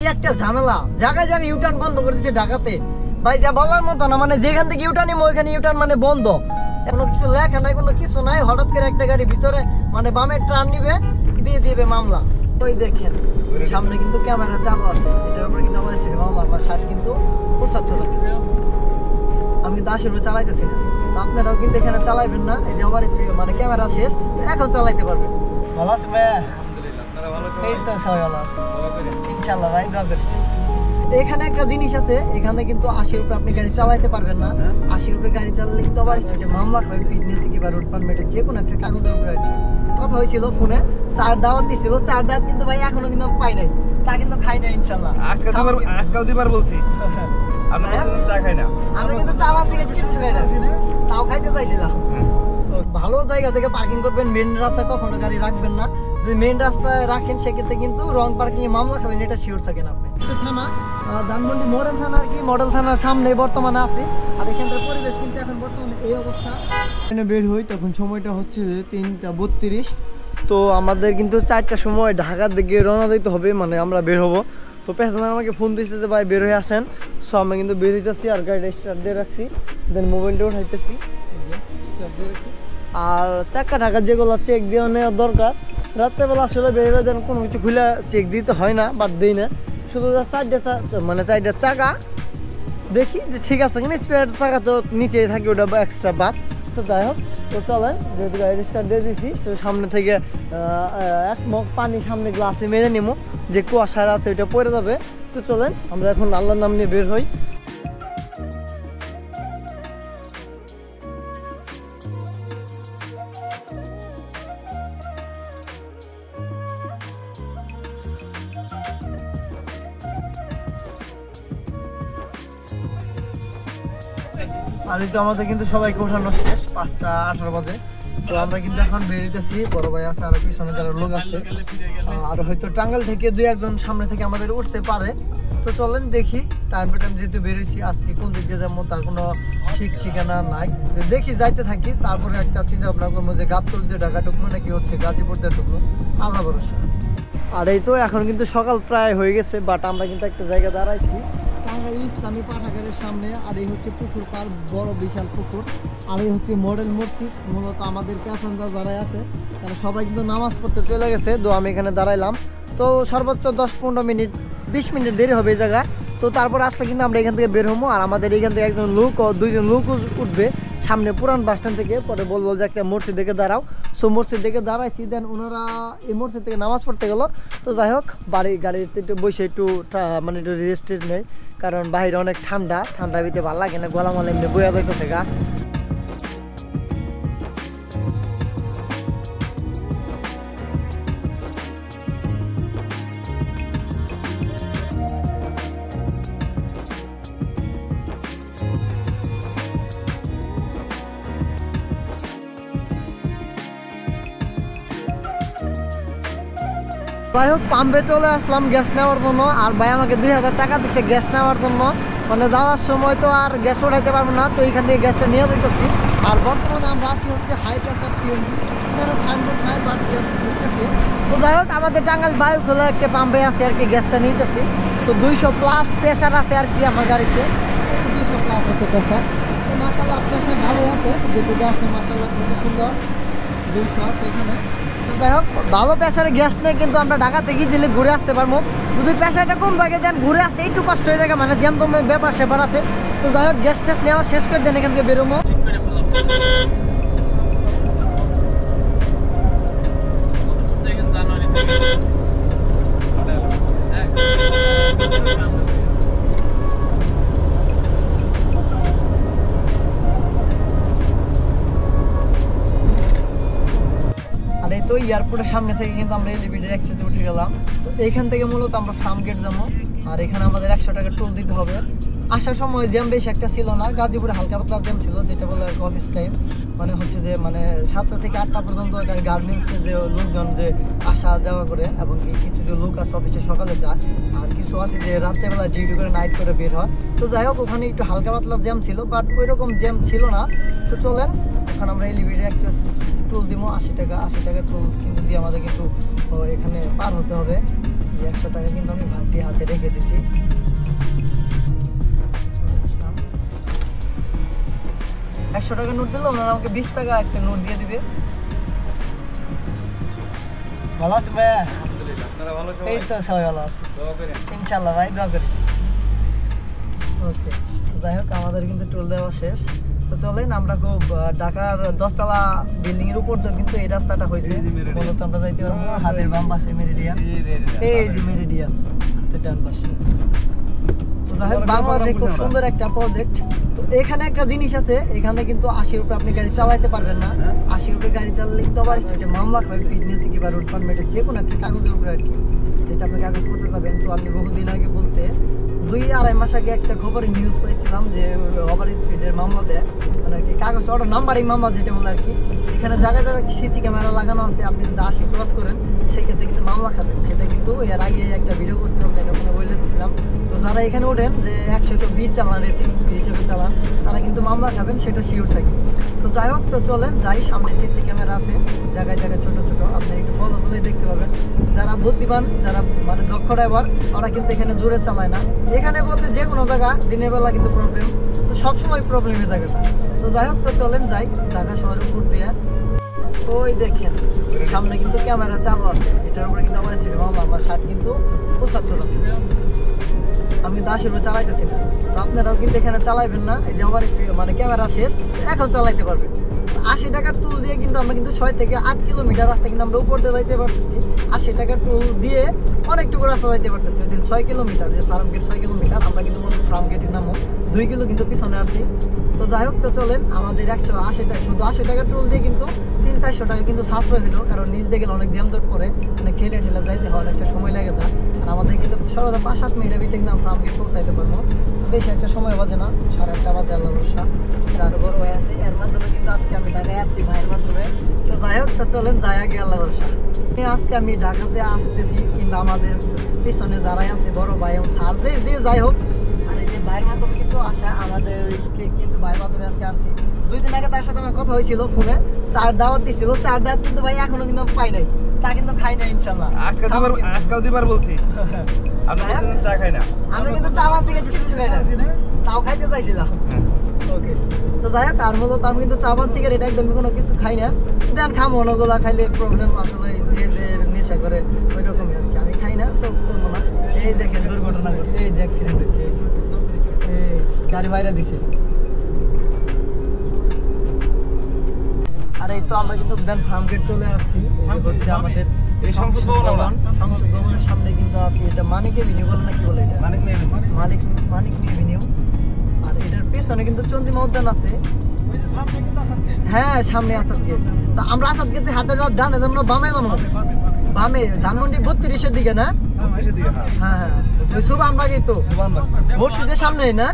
একটা ঝামেলা, জায়গায় জায়গায় ইউটার্ন বন্ধ করে দিচ্ছে ঢাকাতে ভাই, যা বলার মতো না। মানে যেখান থেকে ইউটার্ন নিবো ওইখানে ইউটার্ন মানে বন্ধ, কোনো কিছু লেখা নাই, কোনো কিছু নাই। হঠাৎ করে একটা গাড়ি ভিতরে মানে বামে টার্ন নিবে, দিয়ে দিবে মামলা। ওই দেখেন সামনে কিন্তু ক্যামেরা চালু আছে, এটার উপরে কিন্তু আমার ছিল মামলা। আমার শার্ট কিন্তু 75 আছে, আমি কিন্তু 80 উপরে চালাইতেছি না। তো আপনারাও কিন্তু এখানে চালাইবেন না, এই যে ওভার স্পিড মানে ক্যামেরা শেষ, তো এখন চালাইতে পারবেন। ভালো আছে ভাই? এই তো সবাই ভালো আছে ইনশাআল্লাহ ভাই, দোয়া করি। এখানে একটা জিনিস আছে, এখানে কিন্তু 80 রুপে আপনি গাড়ি চালাইতে পারবেন না। 80 রুপে গাড়ি চালালে কিন্তু আবার স্পিডে মামলা হয়, ফিটনেস কিংবা রোড পারমিটের যে কোনো একটা কাগজের উপরে আর কি। কথা হয়েছিল ফোনে, চার দাওয়াত দিছিল, চার দাওয়াত কিন্তু ভাই এখনো কিন্তু পাই নাই, চা কিন্তু খাই নাই ইনশাআল্লাহ। আজকাল দুইবার বলছি আমি চা খাই না, আমি কিন্তু চা বাদ থেকে কিচ্ছু খাই না, তাও খাইতে চাইছিলাম। ভালো জায়গা থেকে পার্কিং করবেন, মেন রাস্তায় কখনো গাড়ি রাখবেন না। যদি মেন রাস্তায় রাখেন সেক্ষেত্রে কিন্তু রং পার্কিং এ মামলা খাবেন, এটা শিওর থাকেন আপনি। থানা ধানমন্ডি মডেল থানা আর কি, মডেল থানার সামনে বর্তমানে আছে। আর এখানকার পরিবেশ কিন্তু এখন বর্তমানে এই অবস্থা। এখানে বের হই তখন সময়টা হচ্ছে 3টা 32। তো আমাদের কিন্তু 4টার সময় ঢাকার দিকে রওনা দিতে হবে, মানে আমরা বের হবো। তো প্যাসেঞ্জার আমাকে ফোন দিচ্ছে যে ভাই বের হয়ে আসেন। সো আমি কিন্তু বের হইতেছি, আর গাড়িটা স্টার্ট দিয়ে রাখছি, দেন মোবাইলটা উঠাইতেছি, স্টার্ট দিয়ে রাখছি। আর চাকা ঢাকা যেগুলো চেক দিয়ে নেওয়ার দরকার, রাত্রেবেলা আসলে বেরোলে যেন কোনো কিছু খুলে চেক দিতে হয় না, বাদ দিই না। শুধু মানে চারটা চাকা দেখি যে ঠিক আছে কিনা, স্পেয়ার চাকা তো নিচেই থাকে, ওটা এক্সট্রা বাদ। তো যাই হোক, তো চলেন, যেহেতু গাড়ি স্টার্ট দিয়ে দিয়েছি, তো সামনে থেকে এক মগ পানি সামনে গ্লাসে মেরে নিবো, যে কুয়াশার আছে ওইটা পড়ে যাবে। তো চলেন আমরা এখন আল্লাহর নাম নিয়ে বের হই। আর এই তো আমাদের কিন্তু সবাইকে ওঠানো শেষ, 5টা 18 বাজে। তো আমরা কিন্তু এখন বেরিয়েছি, বড় ভাই আছে আর পিছনে যারা লোক আছে, আর হয়তো টাঙ্গাইল থেকে 2-1 সামনে থেকে আমাদের উঠতে পারে। তো চলেন দেখি, টাইম টু টাইম যেহেতু বেরিয়েছি, আজকে কোন দিক দিয়ে যাবো তার কোনো ঠিক ঠিকানা নাই। দেখি যাইতে থাকি, তারপরে একটা চিন্তা ভাবনা করবো যে গাবতলী দিয়ে ঢাকা ঢুকবো নাকি হচ্ছে গাজীপুর দিয়ে ঢুকবো, আল্লাহ ভরসা। আর এই তো এখন কিন্তু সকাল প্রায় হয়ে গেছে, বাট আমরা কিন্তু একটা জায়গায় দাঁড়াইছি, টাঙ্গাইল ইসলামী পাঠাগারের সামনে। আর এই হচ্ছে পুকুর পার, বড় বিশাল পুকুর। আর এই হচ্ছে মডেল মসজিদ। মূলত আমাদের প্যাসেঞ্জার যারা আছে তারা সবাই কিন্তু নামাজ পড়তে চলে গেছে, তো আমি এখানে দাঁড়াইলাম। তো সর্বোচ্চ 10-15 মিনিট 20 মিনিট দেরি হবে এই জায়গায়। তো তারপর আসলে কিন্তু আমরা এখান থেকে বের হবো, আর আমাদের এখান থেকে একজন লোক ও 2জন লোক উঠবে সামনে পুরান বাস স্ট্যান্ড থেকে। পরে বলবো যে একটা মসজিদ দেখে দাঁড়াও। সো মসজিদ দেখে দাঁড়াইছি, দেন ওনারা এই মসজিদ থেকে নামাজ পড়তে গেলো। তো যাই হোক, গাড়িতে একটু বসে একটু মানে একটু রেস্ট নেই, কারণ বাইরে অনেক ঠান্ডা ভিতরে ভালো লাগে না, গলা মালা এমনি বইয়া যাইতেছে গা। যাই হোক, পাম্পে চলে আসলাম গ্যাস নেওয়ার জন্য। আর ভাই আমাকে 2000 টাকা দিচ্ছে গ্যাস নেওয়ার জন্য, মানে যাওয়ার সময় তো আর গ্যাস উঠাইতে পারবো না, তো এখান থেকে গ্যাসটা নিয়ে যেতেছি। আর বর্তমানে আমরা আছি হচ্ছে হাই প্রেশার সিএনজি, এখানে সাইনবোর্ড নাই, বাট গ্যাস ঢুকতেছে। তো যাই হোক, আমাদের টাঙ্গাইল বায়ুখোলা একটা পাম্পে আছে আর কি, গ্যাসটা নিতেছি। তো 200+ প্রেশার আছে আর কি আমার গাড়িতে, 200+ হচ্ছে প্রেশার। তো মাশাআল্লাহ প্রেশার ভালো আছে, যেটুকু আছে মাশাআল্লাহ খুবই সুন্দর, 200 আছে এখানে। যাই হোক, ভালো প্রেশারে গ্যাস নেই, কিন্তু আমরা ঢাকা থেকে দিলে ঘুরে আসতে পারবো। যদি প্রেশারটা কম থাকে দেন ঘুরে আসতে একটু কষ্ট হয়ে যায়, মানে যেমন তোমার ব্যাপার সেপার আছে। তো যাই হোক, গ্যাস টেস্ট নেওয়া শেষ করে দেন, এখান থেকে বেরোবো। আর এই তো এয়ারপোর্টের সামনে থেকে কিন্তু আমরা এলিভেটর এক্সেসে উঠে গেলাম। তো এইখান থেকে মূলত আমরা ফার্ম গেট যাবো, আর এখানে আমাদের 100 টাকা টোল দিতে হবে। আসার সময় জ্যাম বেশি একটা ছিল না, গাজীপুরে হালকা পাতলা জ্যাম ছিল, যেটা বলে অফিস টাইম, মানে হচ্ছে যে মানে 7টা থেকে 8টা পর্যন্ত গার্মেন্টসের যে লোকজন যে আসা যাওয়া করে, এবং কিছু যে লোক আছে অফিসে সকালে যায়, আর কিছু আছে যে রাত্রেবেলা ডিউটি করে নাইট করে বের হয়। তো যাই হোক, ওখানে একটু হালকা পাতলা জ্যাম ছিল, বাট ওই রকম জ্যাম ছিল না। তো চলেন, এখন আমরা এলিভেটর এক্সপ্রেস টোল দিব 80 টাকা টোল কিন্তু দিয়ে আমাদের কিন্তু এখানে পার হতে হবে। 100 টাকা কিন্তু আমি ভাগটি হাতে রেখে দিছি। 100 টাকা নোট দিলে ওনারা আমাকে 20 টাকা একটা নোট দিয়ে দিবে। ভালো আছে ভাই? আপনারা ভালো সবাই? এই তো সবাই ভালো আছে দোয়া করেন। ইনশাল্লাহ ভাই, দোয়া করি। ওকে, যাই হোক আমাদের কিন্তু টোল দেওয়া শেষ। তো চলেন আমরা খুব ঢাকার 10 তলা বিল্ডিং এর উপর তো কিন্তু এই রাস্তাটা হয়েছে। এই যে মেরিডিয়ান। মূলত আমরা যাইতে পারবো না, হাতের বাম পাশে মেরিডিয়ান, এই যে মেরিডিয়ান হাতের ডান পাশে। তো যাই হোক বাংলাদেশে খুব সুন্দর একটা প্রজেক্ট। তো এখানে একটা জিনিস আছে, এখানে কিন্তু 80 রুপে আপনি গাড়ি চালাইতে পারবেন না। 80 রুপে গাড়ি চালালে কিন্তু আবার স্টেটে মামলা হয়, ফিটনেস কিংবা রোড পারমিটের যে কোনো একটা কাগজের উপরে আর কি, যেটা আপনি কাগজ করতে যাবেন। তো আমি বহুদিন আগে বলতে 2-2.5 মাস আগে একটা খবরে নিউজ পাইছিলাম যে ওভার স্পিডের মামলা দেয়, মানে আর কি কাগজ অটো নাম্বারিং মামলা যেটা বলে আর কি। এখানে জায়গায় জায়গায় সিসি ক্যামেরা লাগানো আছে, আপনি যদি 80 ক্রস করেন সেক্ষেত্রে কিন্তু মামলা খাবেন। সেটা কিন্তু এর আগে একটা ভিডিও করছিলাম, যেটা ওখানে বলে দিচ্ছিলাম। তো যারা এখানে ওঠেন যে 120 চালান, রেসিং হিসেবে চালান, তারা কিন্তু মামলা খাবেন, সেটা শিওর থাকে। তো যাই হোক, তো চলেন যাই, সামনে সিসি ক্যামেরা আছে জায়গায় জায়গায় ছোট ছোট, আপনি একটু ফলো করে দেখতে পাবেন। যারা বুদ্ধিমান, যারা মানে দক্ষ ড্রাইভার, ওরা কিন্তু এখানে জোরে চালায় না। এখানে বলতে যে কোনো জায়গা দিনের বেলা কিন্তু প্রবলেম, তো সবসময় প্রবলেমে থাকে না। তো যাই হোক, তো চলেন যাই ঢাকা শহরের উপর দিয়ে। ওই দেখেন সামনে কিন্তু ক্যামেরা চালু আছে, এটার উপরে কিন্তু আমার ছিল আমার 60 কিন্তু 75 আছে। আমি কিন্তু 80 রুপে চালাইতেছি না। তো আপনারাও কিন্তু এখানে চালাইবেন না, এই যে আমার মানে ক্যামেরা শেষ, এখন চালাইতে পারবেন। 80 টাকার টুল দিয়ে কিন্তু আমরা কিন্তু 6 থেকে 8 কিলোমিটার রাস্তা কিন্তু আমরা উপর দিয়ে যাইতে পারতেছি। 80 টাকার টুল দিয়ে অনেকটুকু রাস্তা যাইতে পারতেছি। ওই দিন 6 কিলোমিটার, যে ফার্ম গেট 6 কিলোমিটার, আমরা কিন্তু ফার্ম গেটের নামও 2 কিলো কিন্তু পিছনে আছি। তো যাই হোক, তো চলেন আমাদের 180 টাকা, শুধু 80 টাকার টুল দিয়ে কিন্তু 300-400 টাকা কিন্তু সাশ্রয় হলো, কারণ নিচ দিয়ে গেলে অনেক জ্যাম জট পড়ে, মানে ঠেলে ঠেলে যাইতে হয়, অনেকটা সময় লাগে যায়। আর আমাদের কিন্তু সর্বদা 5-7 মিনিটের ভিতরে কিন্তু ফার্ম গেট পৌঁছাইতে পারবো, বেশি একটা সময় বাজে না, 8:30 বাজে আল্লাহ ভরসা। আর বড় হয়ে আছে, এর মাধ্যমে কিন্তু আজকে আমি ঢাকায় আসছি ভাইয়ের মাধ্যমে। তো যাই হোক, তো চলেন যাই আগে আল্লাহ ভরসা। আজকে আমি ঢাকাতে আসতেছি, কিন্তু আমাদের পিছনে যারাই আছে বড় ভাই এবং স্যার যে যাই হোক, আর এই যে ভাইয়ের মাধ্যমে কিন্তু আসা আমাদের কিন্তু ভাইয়ের মাধ্যমে আজকে আসছি। 2 দিন আগে তার সাথে আমার কথা হয়েছিল ফোনে, চার দাওয়াত দিছিল, চার দাওয়াত কিন্তু ভাই এখনো কিন্তু পাই নাই, চা কিন্তু খাই নাই ইনশাল্লাহ। আজকাল দুবার বলছি, আপনি বলছেন চা খাই না। আমি কিন্তু চা বা সিগারেট কিছু খাই না, তাও খাইতে চাইছিলাম। ওকে, তো যাই হোক, আর মূলত আমি কিন্তু চা বা সিগারেট একদমই কোনো কিছু খাই না। দেন খামো, ওগুলা খাইলে প্রবলেম, আসলে যে যে নেশা করে ওই রকমই আর কি। আমি খাই না, তো করবো না। এই দেখেন দুর্ঘটনা ঘটছে, এই যে অ্যাক্সিডেন্ট হয়েছে, এই গাড়ি বাইরে দিছে। আর এই তো আমরা কিন্তু দেন ফার্ম গেট চলে আসছি, এই হচ্ছে আমাদের এই সংসদ ভবন, সংসদ ভবনের সামনে কিন্তু আছি। এটা মানিক এভিনিউ বলে না কি বলে, এটা মানিক এভিনিউ। আর এটার পেছনে কিন্তু চন্দ্রিমা উদ্যান আছে। হ্যাঁ, সামনে আসাদ গেট। তো আমরা আসাদ গেটে হাতে ডানে আমরা বামে যাবো, বামে ধানমন্ডি 32-এর দিকে না? হ্যাঁ, ওই সুবানবাগেই তো, মসজিদের সামনেই না?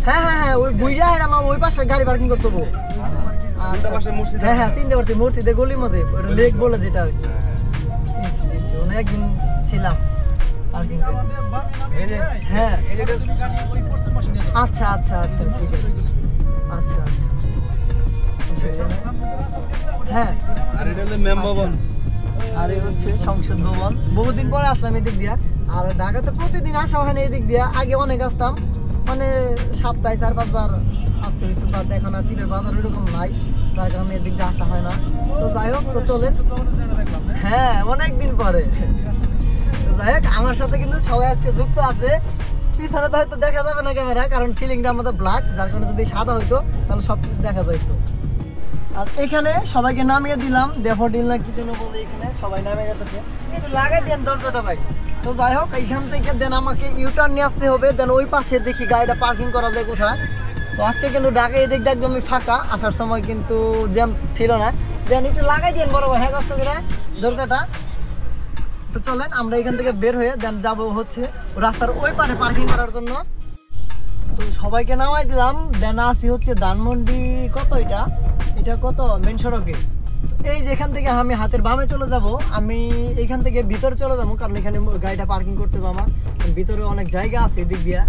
হ্যাঁ হ্যাঁ হ্যাঁ, ওই বুইয়া আমার ওই পাশে গাড়ি পার্কিং করতে হবো। হ্যাঁ হ্যাঁ, চিনতে পারছি, মসজিদের গলির মধ্যে লেক বলে যেটা আর কি। অনেকদিন ছিলাম পার্কিং। হ্যাঁ, আচ্ছা আচ্ছা আচ্ছা, ঠিক আছে, আচ্ছা আচ্ছা। হ্যাঁ, আর এটা হলো মেম ভবন, আর এই হচ্ছে সংসদ ভবন। বহুদিন পরে আসলাম এদিক দিয়া। আর ঢাকাতে প্রতিদিন আসা হয় না এদিক দিয়া, আগে অনেক আসতাম, মানে সপ্তাহে 4-5 বার আসতে হইতো, বাট এখন আর টিনের বাজার ওইরকম নাই, যার কারণে এদিক দিয়ে আসা হয় না। তো যাই হোক, তো চলেন। হ্যাঁ, অনেকদিন পরে। তো যাই হোক, আমার সাথে কিন্তু সবাই আজকে যুক্ত আছে। পিছনে তো হয়তো দেখা যাবে না ক্যামেরা, কারণ সিলিংটা আমাদের ব্ল্যাক, যার কারণে যদি সাদা হইতো তাহলে সবকিছু দেখা যাইতো। আর এখানে সবাইকে নামিয়ে দিলাম, ড্যাফোডিল না কি যেন বলে, এখানে সবাই নামিয়ে গেছে, একটু লাগাই দেন দরজাটা ভাই। তো যাই হোক, এইখান থেকে দেন আমাকে ইউটার্ন নিয়ে আসতে হবে, দেন ওই পাশে দেখি গাড়িটা পার্কিং করা যায় কোথায়। তো আজকে কিন্তু ঢাকা এই দিকটা একদমই ফাঁকা, আসার সময় কিন্তু জ্যাম ছিল না। দেন একটু লাগাই দেন বড় ভাই, হ্যাঁ, কষ্ট করে দরজাটা। তো চলেন আমরা এখান থেকে বের হয়ে দেন যাবো হচ্ছে রাস্তার ওই পারে পার্কিং করার জন্য। তো সবাইকে নামাই দিলাম, দেন আসি হচ্ছে ধানমন্ডি কত, এটা কত মেন সড়কে। এই যে এখান থেকে আমি হাতের বামে চলে যাব, আমি এখান থেকে ভিতরে চলে যাবো, কারণ এখানে গাড়িটা পার্কিং করতে হবে আমার। ভিতরে অনেক জায়গা আছে এদিক দিয়া,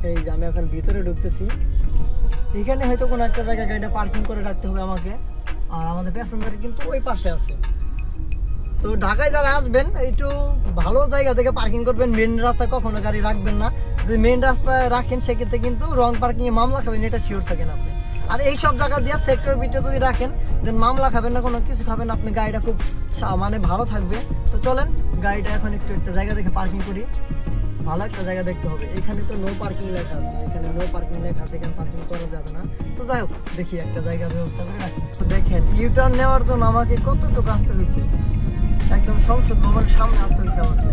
এই যে আমি এখন ভিতরে ঢুকতেছি। এখানে হয়তো কোনো একটা জায়গায় গাড়িটা পার্কিং করে রাখতে হবে আমাকে। আর আমাদের প্যাসেঞ্জার কিন্তু ওই পাশে আছে। তো ঢাকায় যারা আসবেন একটু ভালো জায়গা থেকে পার্কিং করবেন, মেন রাস্তায় কখনো গাড়ি রাখবেন না। যদি মেন রাস্তায় রাখেন সেক্ষেত্রে কিন্তু রং পার্কিং এ মামলা খাবেন, এটা শিওর থাকেন আপনি। আর এই সব জায়গা দিয়ে সেক্টর ভিতরে যদি রাখেন দেন মামলা খাবেন না, কোনো কিছু খাবেন, আপনি গাড়িটা খুব মানে ভালো থাকবে। তো চলেন গাড়িটা এখন একটু একটা জায়গা দেখে পার্কিং করি, ভালো একটা জায়গা দেখতে হবে। এখানে তো নো পার্কিং লেখা আছে, এখানে নো পার্কিং লেখা আছে, এখানে পার্কিং করা যাবে না। তো যাই হোক দেখি একটা জায়গার ব্যবস্থা করে রাখি। তো দেখেন ইউটার্ন নেওয়ার জন্য আমাকে কতটুকু আসতে হয়েছে, একদম সংসদ ভবনের সামনে আসতে হয়েছে আমাকে।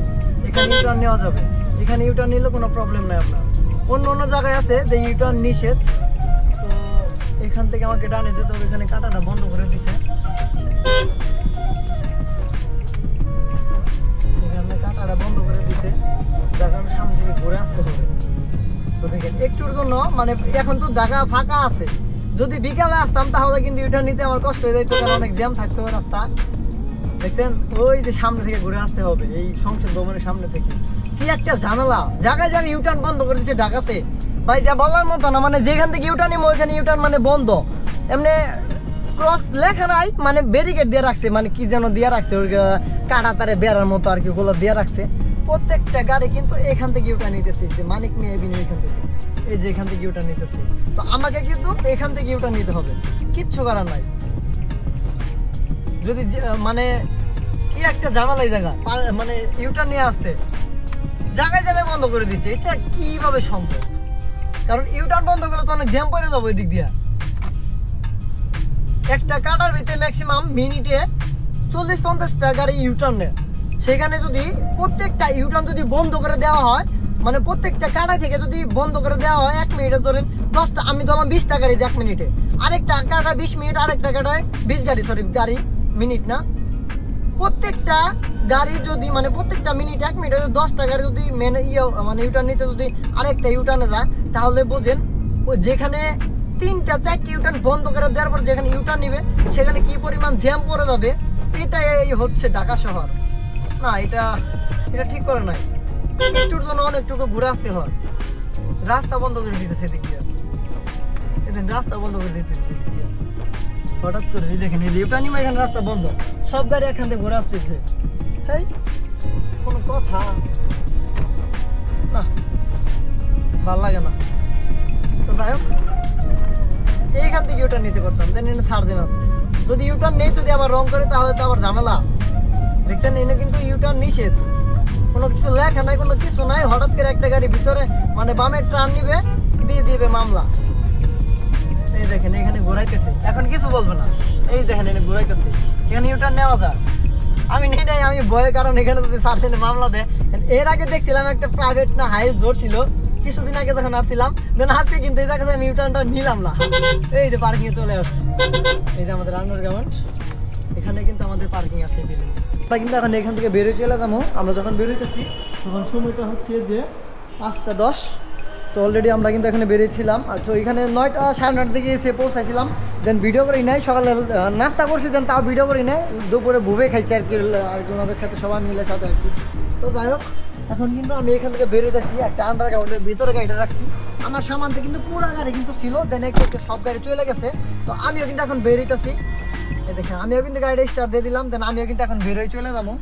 এখানে ইউটার্ন নেওয়া যাবে, এখানে ইউটার্ন নিলে কোনো প্রবলেম নাই আপনার। অন্য অন্য জায়গায় আছে যে ইউটার্ন নিষেধ, তো এখান থেকে আমাকে ডানে যেতে হবে, এখানে কাটাটা বন্ধ করে দিছে, এখানে কাটাটা বন্ধ করে দিছে, যার কারণে সামনে থেকে ঘুরে আসতে হবে। তো দেখেন একটুর জন্য মানে এখন তো জায়গা ফাঁকা আছে, যদি বিকালে আসতাম তাহলে কিন্তু ইউটার্ন নিতে আমার কষ্ট হয়ে যাইতো, কারণ অনেক জ্যাম থাকতো রাস্তা। দেখছেন ওই যে সামনে থেকে ঘুরে আসতে হবে, এই সংসদ ভবনের সামনে থেকে। কি একটা ঝামেলা, জায়গায় জায়গায় ইউটার্ন বন্ধ করে দিচ্ছে ঢাকাতে ভাই, যা বলার মতো না। মানে যেখান থেকে ইউটার্ন নিবো ওইখানে ইউটার্ন মানে বন্ধ, এমনি ক্রস লেখা নাই, মানে ব্যারিকেড দিয়ে রাখছে, মানে কি যেন দিয়ে রাখছে, ওই কাটা তারে বেড়ার মতো আর কি, ওগুলো দিয়ে রাখছে। প্রত্যেকটা গাড়ি কিন্তু এখান থেকে ইউটার্ন নিতেছে, যে মানিক নিয়ে এবিনি এখান থেকে, এই যে এখান থেকে ইউটার্ন নিতেছে। তো আমাকে কিন্তু এখান থেকে ইউটার্ন নিতে হবে, কিচ্ছু করার নাই। যদি মানে কি একটা ঝামেলা এই জায়গা, মানে ইউটার্ন নিয়ে আসতে জায়গায় জায়গায় বন্ধ করে দিচ্ছে, এটা কিভাবে সম্ভব? কারণ ইউটার্ন বন্ধ করলে তো অনেক জ্যাম পড়ে যাবো ওই দিক দিয়ে। একটা কাটার ভিতরে ম্যাক্সিমাম মিনিটে 40-50টা গাড়ি ইউটার্ন নেয়, সেখানে যদি প্রত্যেকটা ইউটার্ন যদি বন্ধ করে দেওয়া হয়, মানে প্রত্যেকটা কাটা থেকে যদি বন্ধ করে দেওয়া হয় 1 মিনিটে ধরেন 10টা, আমি ধরলাম 20টা গাড়ি 1 মিনিটে, আরেকটা কাটা 20 মিনিট, আরেকটা কাটায় 20 গাড়ি, সরি গাড়ি মিনিট না, প্রত্যেকটা গাড়ি যদি মানে প্রত্যেকটা মিনিট 1 মিনিটে 10টা গাড়ি যদি মানে ইউটার্ন নিতে যদি আরেকটা ইউটার্নে যায়, তাহলে বোঝেন ও যেখানে 3-4টা ইউটার্ন বন্ধ করে দেওয়ার পর যেখানে ইউটার্ন নিবে সেখানে কি পরিমাণ জ্যাম পড়ে যাবে। এটাই হচ্ছে ঢাকা শহর। না এটা ঠিক করে নাই, একটুর জন্য অনেকটুকু ঘুরে আসতে হয়, রাস্তা বন্ধ করে দিতেছে এদিক দিয়ে, রাস্তা বন্ধ করে দিতেছে এদিক দিয়ে। হঠাৎ করে দেখেন এই ইউটার্ন নিবে, এখানে রাস্তা বন্ধ, সব গাড়ি এখান থেকে ঘুরে আসতেছে। হেই কোনো কথা না, ভাল লাগে না। তো যাই হোক এইখান থেকে ইউটার্ন নিতে পারতাম, দেন এখানে সার্জেন আছে, যদি ইউটার্ন নেই যদি আবার রং করে তাহলে তো আবার ঝামেলা। দেখছেন এনে কিন্তু ইউটার্ন নিষেধ, কোনো কিছু লেখা নাই, কোনো কিছু নাই, হঠাৎ করে একটা গাড়ি ভিতরে মানে বামে টার্ন নিবে, দিয়ে দিবে মামলা। এই দেখেন এখানে ঘোরাইতেছে, এখন কিছু বলবে না, এই দেখেন এখানে ঘোরাইতেছে, এখানে ইউটার্ন নেওয়া যায়। আমি নেই নাই, আমি ভয়ের কারণ এখানে যদি সার্জেনে মামলা দেয়। এর আগে দেখছিলাম একটা প্রাইভেট না হাইস ধরছিল কিছুদিন আগে যখন আসছিলাম, দেন আজকে কিন্তু এই জায়গায় আমি ইউটার্নটা নিলাম না। এই যে পার্কিং এ চলে আসছে, এই যে আমাদের আন্ডারগ্রাউন্ড, এখানে কিন্তু আমাদের পার্কিং আছে বিল্ডিং। আমরা কিন্তু এখন এখান থেকে বেরোয় চলে যাবো। আমরা যখন বেরোইতেছি তখন সময়টা হচ্ছে যে 5:10। তো অলরেডি আমরা কিন্তু এখানে বেরিয়েছিলাম, আচ্ছা এখানে 9টা 9:30 দিকে এসে পৌঁছাইছিলাম। দেন ভিডিও করি নাই, সকালে নাস্তা করছি, দেন তাও ভিডিও করি নাই, দুপুরে ভুবে খাইছি আর কি ওনাদের সাথে সবাই মিলে সাথে আর কি। তো যাই হোক এখন কিন্তু আমি এখান থেকে বেরোতেছি, একটা আন্ডারগ্রাউন্ডের ভিতরে গাড়িটা রাখছি, আমার সামানতে কিন্তু পুরো গাড়ি কিন্তু ছিল, দেন একটু সব গাড়ি চলে গেছে। তো আমিও কিন্তু এখন বেরোইতেছি, দেখেন আমিও কিন্তু গাড়িটা স্টার্ট দিয়ে দিলাম, দেন আমিও কিন্তু এখন বেরোয় চলে যাবো।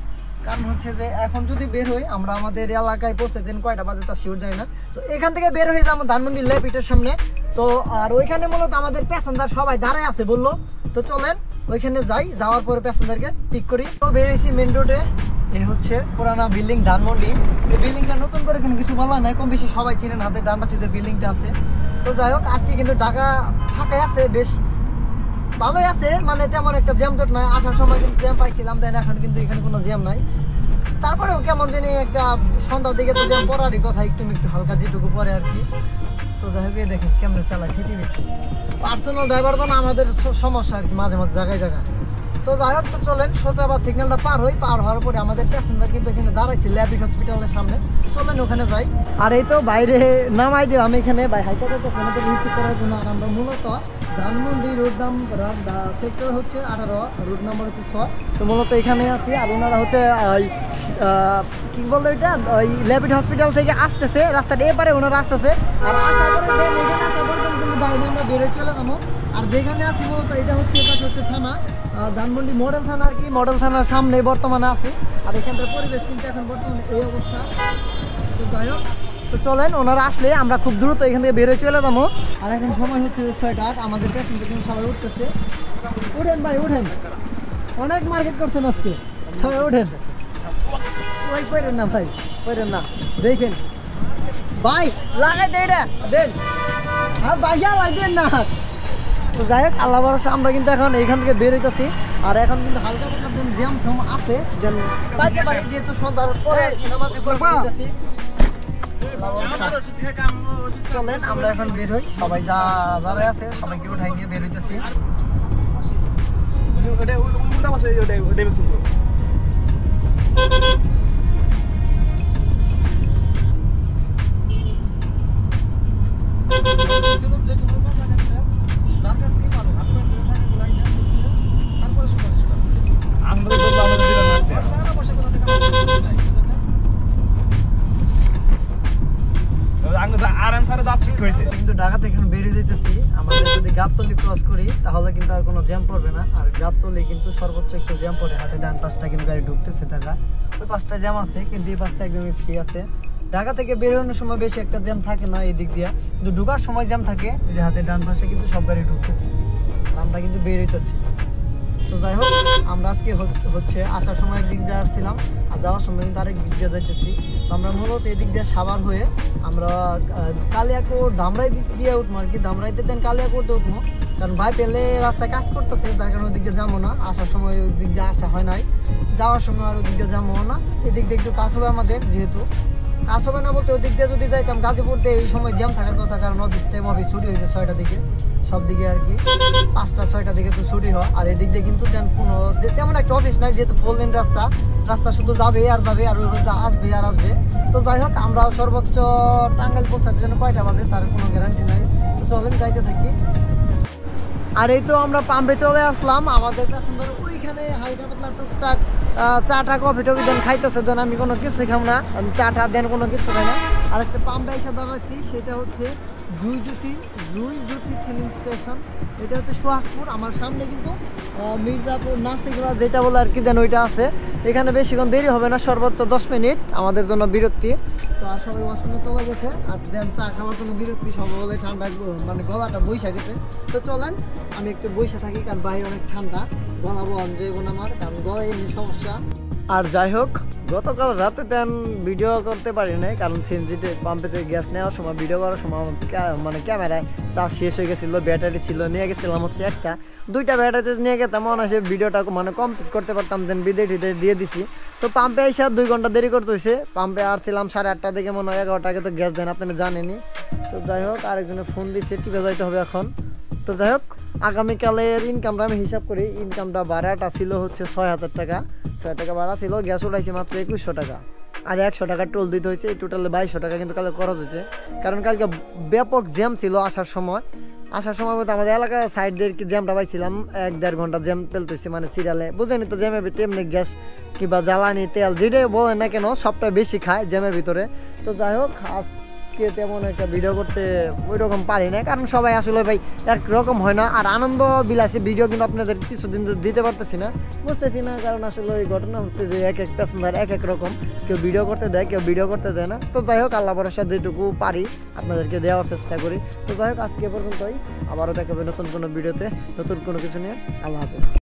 কারণ হচ্ছে যে এখন যদি বের হই আমরা আমাদের এলাকায় পৌঁছে দেন কয়টা বাজে তা শিওর যায় না। তো এখান থেকে বের হয়ে যাবো ধানমন্ডি লেপিটের সামনে। তো আর ওইখানে মূলত আমাদের প্যাসেঞ্জার সবাই দাঁড়ায় আছে বললো, তো চলেন ওইখানে যাই, যাওয়ার পরে প্যাসেঞ্জারকে পিক করি। তো বেরিয়েছি মেন রোডে, এই হচ্ছে পুরানা বিল্ডিং ধানমন্ডি। এই বিল্ডিংটা নতুন করে কিন্তু কিছু বলা নাই, কম বেশি সবাই চিনেন, হাতে ডান পাশে বিল্ডিংটা আছে। তো যাই হোক আজকে কিন্তু ঢাকা ফাঁকাই আছে, বেশ ভালোই আছে, মানে তেমন একটা জ্যাম জট নয়। আসার সময় কিন্তু জ্যাম পাইছিলাম, দেন এখন কিন্তু এখানে কোনো জ্যাম নাই। তারপরেও কেমন জানি একটা সন্ধ্যার দিকে তো জ্যাম পড়ারই কথা, একটু হালকা যেটুকু পরে আর কি। তো যাই হোক দেখেন কেমন চালায় সিটি পার্সোনাল ড্রাইভার তো না, আমাদের সমস্যা আর কি মাঝে মাঝে জায়গায় জায়গায়। তো যাই হোক তো চলেন সোটাবাদ সিগন্যালটা পার হওয়ার পরে আমাদের প্যাসেঞ্জার কিন্তু এখানে দাঁড়াইছে ল্যাবিট হসপিটালের সামনে, চলেন ওখানে যাই। আর এই তো বাইরে নামাই দিও আমি এখানে ভাই হাইটা যাইতেছি ওনাদের রিসিভ করার জন্য। আর আমরা মূলত ধানমন্ডি রোড নাম্বার সেক্টর হচ্ছে 18, রোড নাম্বার হচ্ছে 6। তো মূলত এখানে আছি। আর ওনারা হচ্ছে কি বলতো এটা ওই ল্যাবিড হসপিটাল থেকে আসতেছে, রাস্তার এপারে ওনারা আসতেছে। আর আসার পরে এখানে আসার পরে কিন্তু গাড়ি আমরা বেরোয় চলে যাবো। আর যেখানে আসি মূলত এটা হচ্ছে এপাশে হচ্ছে থানা, ধানমন্ডি মডেল থানা আর কি। মডেল থানার সামনে বর্তমানে আছি। আর এখানকার পরিবেশ কিন্তু এখন বর্তমানে এই অবস্থা। তো যাই হোক, তো চলেন ওনারা আসলে আমরা খুব দ্রুত এখান থেকে বেরোয় চলে যাবো। আর এখন সময় হচ্ছে 6টা, আমাদের পেছন থেকে সবাই উঠতেছে। উঠেন ভাই উঠেন, অনেক মার্কেট করছেন আজকে, সবাই উঠেন। ওই করেন না ভাই, করেন না, দেখেন ভাই লাগাই দে এটা দেন, আর ভাইয়া লাগেন না। তো যাই হোক, আল্লাহ ভরসা আমরা কিন্তু এখন এইখান থেকে বেরোইতেছি। আর এখন কিন্তু হালকা পাতলা দেন জ্যাম ঠম আছে, দেন পাইতে পারি যেহেতু সন্ধ্যার পরে নামাজ পড়তেছি। চলেন আমরা এখন বের হই, সবাই যারা আছে সবাইকে উঠাই নিয়ে বের হইতেছি। কিন্তু ঢাকা থেকে এখন বেরিয়ে যেতেছি। আমাদের যদি গাবতলী ক্রস করি তাহলে কিন্তু আর কোনো জ্যাম পড়বে না। আর গাবতলী কিন্তু সর্বোচ্চ একটু জ্যাম পড়ে, হাতে ডান পাশটা কিন্তু গাড়ি ঢুকতেছে ঢাকা, ওই পাশটা জ্যাম আছে, কিন্তু এই পাশটা একদমই ফ্রি আছে। ঢাকা থেকে বেরোনোর সময় বেশি একটা জ্যাম থাকে না এই দিক দিয়ে, কিন্তু ঢোকার সময় জ্যাম থাকে। এই যে হাতে ডান পাশে কিন্তু সব গাড়ি ঢুকতেছে, আমরা কিন্তু বেরোইতেছি। তো যাই হোক, আমরা আজকে হচ্ছে আসার সময় একদিক দিয়ে আসছিলাম, আর যাওয়ার সময় কিন্তু আরেক দিক দিয়ে যাইতেছি। তো আমরা মূলত এদিক দিয়ে সাভার হয়ে আমরা কালিয়াকোট ধামরাই দিক দিয়ে উঠবো আর কি। ধামরাইতে দেন কালিয়াকোটে উঠবো, কারণ ভাই পেলে রাস্তায় কাজ করতেছে, যার কারণে ওই দিক দিয়ে যাবো না। আসার সময় ওই দিক দিয়ে আসা হয় নাই, যাওয়ার সময় আর ওই দিক দিয়ে যাবো না। এদিক দিয়ে একটু কাজ হবে আমাদের, যেহেতু কাজ হবে না বলতে ওই দিক দিয়ে যদি যাইতাম গাজীপুরতে এই সময় জ্যাম থাকার কথা, কারণ অফিস টাইম অফিস ছুটি হয়েছে 6টার দিকে, সব দিকে আর কি 5টা 6টার দিকে তো ছুটি হয়। আর এদিক দিয়ে কিন্তু কোনো তেমন একটা অফিস নাই, যেহেতু 4 লেন রাস্তা শুধু যাবে আর যাবে, আর আসবে আর আসবে। তো যাই হোক, আমরা সর্বোচ্চ টাঙ্গাইল পৌঁছাতে যেন কয়টা বাজে তার কোনো গ্যারান্টি নাই। তো চলেন যাইতে থাকি। আর এই তো আমরা পাম্পে চলে আসলাম। আমাদের প্যাসেঞ্জার ওইখানে হালকা পাতলা টুকটাক চাটা কফি টফি দেন খাইতেছে, দেন আমি কোনো কিছু খাম না, আমি চাটা দেন কোনো কিছু খাই না। আর একটা পাম্পে এসে দাঁড়াচ্ছি, সেটা হচ্ছে জুই জ্যোতি ফিলিং স্টেশন। এটা হচ্ছে সোহাগপুর। আমার সামনে কিন্তু মির্জাপুর নাসিকরা যেটা বলে আর কি দেন ওইটা আছে। এখানে বেশিক্ষণ দেরি হবে না, সর্বোচ্চ 10 মিনিট আমাদের জন্য বিরতি। তো আর সবাই ওয়াশরুমে চলে গেছে, আর দেন চা খাওয়ার জন্য বিরক্তি, সব বলে ঠান্ডা মানে গলাটা বইসা গেছে। তো চলেন আমি একটু বইসা থাকি, কারণ বাইরে অনেক ঠান্ডা, গলা বন যাইবো না আমার, কারণ গলায় এমনি সমস্যা। আর যাই হোক, গতকাল রাতে দেন ভিডিও করতে পারি নাই, কারণ সিএনজিতে পাম্পেতে গ্যাস নেওয়ার সময় ভিডিও করার সময় মানে ক্যামেরায় চার্জ শেষ হয়ে গেছিলো, ব্যাটারি ছিল, নিয়ে গেছিলাম হচ্ছে 2টা ব্যাটারি নিয়ে গেতাম, মনে হয় ভিডিওটা মানে কমপ্লিট করতে পারতাম, দেন বিদে দিয়ে দিছি। তো পাম্পে এসে 2 ঘন্টা দেরি করতে হয়েছে। পাম্পে আর ছিলাম 8:30 থেকে, মনে হয় 11টাকে তো গ্যাস দেন, আপনি জানেনি। তো যাই হোক, আরেকজনে ফোন দিচ্ছে, টিপে যাইতে হবে এখন। তো যাই হোক, আগামীকালের ইনকামটা আমি হিসাব করি। ইনকামটা ভাড়াটা ছিল হচ্ছে 6000 টাকা, 6 টাকা ভাড়া ছিল, গ্যাস উঠাইছে মাত্র 2100 টাকা, আর 100 টাকা টোল দিতে হয়েছে। এই টোটালে 2200 টাকা কিন্তু কালকে খরচ হয়েছে, কারণ কালকে ব্যাপক জ্যাম ছিল। আসার সময় বলতে আমাদের এলাকার সাইড দিয়ে কি জ্যামটা পাইছিলাম, 1-1.5 ঘন্টা জ্যাম পেলতে হয়েছে, মানে সিরিয়ালে। বুঝেনি তো, জ্যামের ভিতরে এমনি গ্যাস কিংবা জ্বালানি তেল যেটাই বলেন না কেন, সবটা বেশি খায় জ্যামের ভিতরে। তো যাই হোক, তেমন একটা ভিডিও করতে ওই রকম পারি না, কারণ সবাই আসলে ভাই একরকম হয় না। আর আনন্দ বিলাসী ভিডিও কিন্তু আপনাদের কিছুদিন দিতে পারতেছি না, বুঝতেছি না, কারণ আসলে ওই ঘটনা হচ্ছে যে এক প্যাসেঞ্জার এক রকম, কেউ ভিডিও করতে দেয়, কেউ ভিডিও করতে দেয় না। তো যাই হোক, আল্লাহ ভরসা যেটুকু পারি আপনাদেরকে দেওয়ার চেষ্টা করি। তো যাই হোক, আজকে পর্যন্তই, আবারও দেখাবে নতুন কোনো ভিডিওতে, নতুন কোনো কিছু নিয়ে। আল্লাহ হাফেজ।